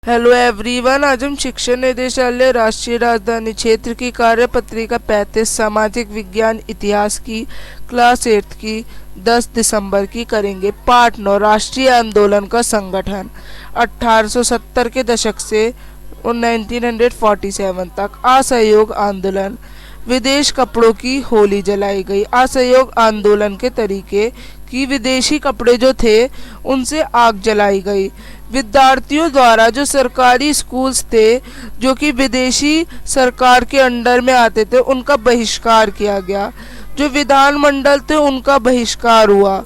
Hello everyone, आज हम शिक्षा निदेशालय राष्ट्रीय राजधानी क्षेत्र की कार्यपत्रिका 35 सामाजिक विज्ञान इतिहास की क्लास 8 की 10 दिसंबर की करेंगे। पार्ट 9 राष्ट्रीय आंदोलन का संगठन 1870 के दशक से 1947 तक। असहयोग आंदोलन, विदेश कपड़ों की होली जलाई गई। असहयोग आंदोलन के तरीके कि विदेशी कपड़े जो थे उनसे आग जलाई गई। विद्यार्थियों द्वारा जो सरकारी स्कूल्स थे जो कि विदेशी सरकार के अंडर में आते थे उनका बहिष्कार किया गया। जो विधानमंडल थे उनका बहिष्कार हुआ।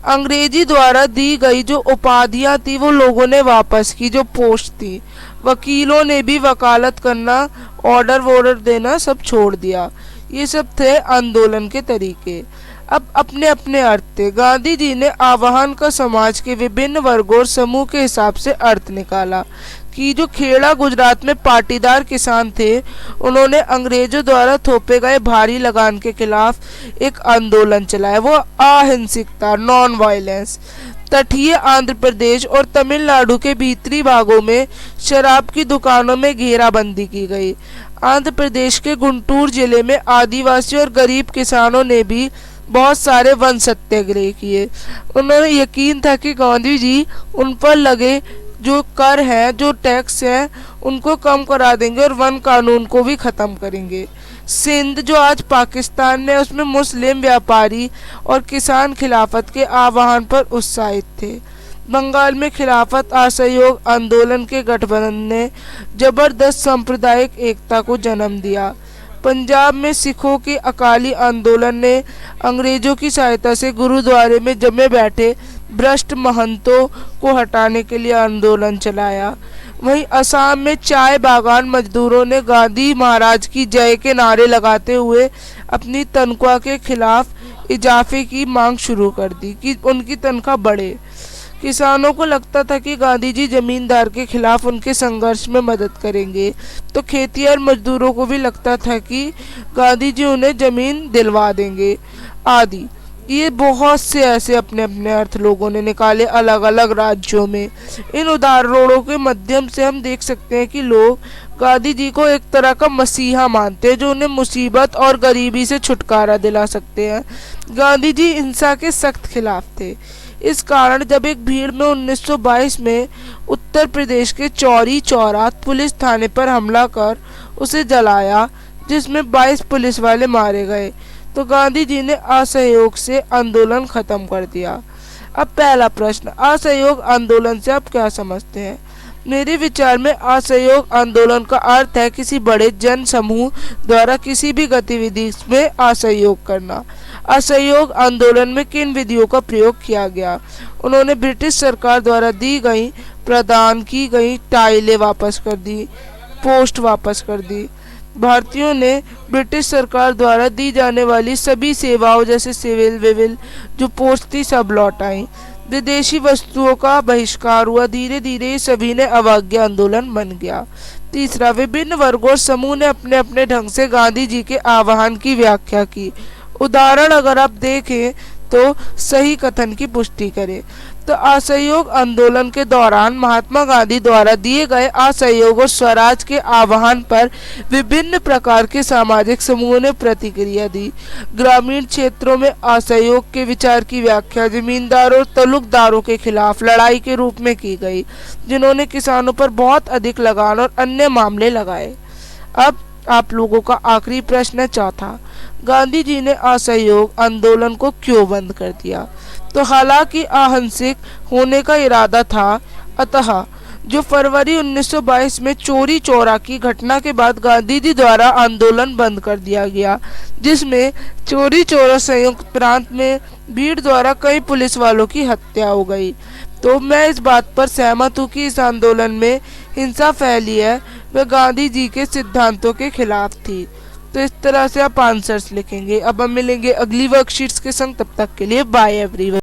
अंग्रेजी द्वारा दी गई जो उपाधियां थी वो लोगों ने वापस की, जो पोस्ट थी। वकीलों ने भी वकालत करना, ऑर्डर देना सब छोड़ दिया। ये सब थे आंदोलन के तरीके। अब अपने अपने अर्थ थे। गांधी जी ने आह्वान का समाज के विभिन्न वर्गों और समूह के हिसाब से अर्थ निकाला कि जो खेड़ा गुजरात में पाटीदार किसान थे उन्होंने अंग्रेजों द्वारा थोपे गए भारी लगान के खिलाफ एक आंदोलन चलाया, वो अहिंसकता, नॉन वायलेंस। तटीय आंध्र प्रदेश और तमिलनाडु के भीतरी भागों में शराब की दुकानों में घेराबंदी की गई। आंध्र प्रदेश के गुंटूर जिले में आदिवासी और गरीब किसानों ने भी बहुत सारे वन सत्याग्रह किए। उन्होंने यकीन था कि गांधी जी उन पर लगे जो कर है, जो टैक्स है, उनको कम करा देंगे और वन कानून को भी खत्म करेंगे। सिंध जो आज पाकिस्तान में, उसमें मुस्लिम व्यापारी और किसान खिलाफत के आह्वान पर उत्साहित थे। बंगाल में खिलाफत असहयोग आंदोलन के गठबंधन ने जबरदस्त सांप्रदायिक एकता को जन्म दिया। पंजाब में सिखों के अकाली आंदोलन ने अंग्रेजों की सहायता से गुरुद्वारे में जमे बैठे भ्रष्ट महंतों को हटाने के लिए आंदोलन चलाया। वहीं असम में चाय बागान मजदूरों ने गांधी महाराज की जय के नारे लगाते हुए अपनी तनख्वाह के खिलाफ इजाफे की मांग शुरू कर दी कि उनकी तनख्वाह बढ़े। किसानों को लगता था कि गांधी जी जमींदार के खिलाफ उनके संघर्ष में मदद करेंगे, तो खेतिहर मजदूरों को भी लगता था कि गांधी जी उन्हें जमीन दिलवा देंगे आदि। ये बहुत से ऐसे अपने अपने अर्थ लोगों ने निकाले अलग अलग राज्यों में। इन उदाहरणों के माध्यम से हम देख सकते हैं कि लोग गांधी जी को एक तरह का मसीहा मानते हैं जो उन्हें मुसीबत और गरीबी से छुटकारा दिला सकते हैं। गांधी जी हिंसा के सख्त खिलाफ थे। इस कारण जब एक भीड़ में 1922 में उत्तर प्रदेश के चौरी चौरा पुलिस थाने पर हमला कर उसे जलाया, जिसमें 22 पुलिस वाले मारे गए, तो गांधी जी ने असहयोग से आंदोलन खत्म कर दिया। अब पहला प्रश्न, असहयोग आंदोलन से आप क्या समझते हैं? मेरे विचार में असहयोग आंदोलन का अर्थ है किसी बड़े जन समूह द्वारा किसी भी गतिविधि में असहयोग करना। असहयोग आंदोलन में किन विधियों का प्रयोग किया गया? उन्होंने ब्रिटिश सरकार द्वारा दी गई प्रदान की गई टाइलें वापस कर दी, पोस्ट वापस कर दी। भारतीयों ने ब्रिटिश सरकार द्वारा दी जाने वाली सभी सेवाओं जैसे सिविल विविल जो पोस्ट थी सब लौटाई। विदेशी वस्तुओं का बहिष्कार हुआ। धीरे धीरे सभी ने अवज्ञा आंदोलन बन गया। तीसरा, विभिन्न वर्गों और समूह ने अपने अपने ढंग से गांधी जी के आह्वान की व्याख्या की। उदाहरण अगर आप देखें तो सही कथन की पुष्टि करें। तो असहयोग आंदोलन के दौरान महात्मा गांधी द्वारा दिए गए असहयोग और स्वराज के आह्वान पर विभिन्न प्रकार के सामाजिक समूहों ने प्रतिक्रिया दी। ग्रामीण क्षेत्रों में असहयोग के विचार की व्याख्या जमींदारों और तलुकदारों के खिलाफ लड़ाई के रूप में की गई, जिन्होंने किसानों पर बहुत अधिक लगान और अन्य मामले लगाए। अब आप लोगों का आखिरी प्रश्न है चौथा, गांधी जी ने असहयोग आंदोलन को क्यों बंद कर दिया? तो हालांकि अहिंसक होने का इरादा था, अतः जो फरवरी 1922 में चोरी चौरा की घटना के बाद गांधी जी द्वारा आंदोलन बंद कर दिया गया, जिसमें चोरी चौरा संयुक्त प्रांत में भीड़ द्वारा कई पुलिस वालों की हत्या हो गई। तो मैं इस बात पर सहमत हूँ कि इस आंदोलन में हिंसा फैली है वह गांधी जी के सिद्धांतों के खिलाफ थी। तो इस तरह से आप आंसर्स लिखेंगे। अब हम मिलेंगे अगली वर्कशीट्स के संग, तब तक के लिए बाय एवरीवन।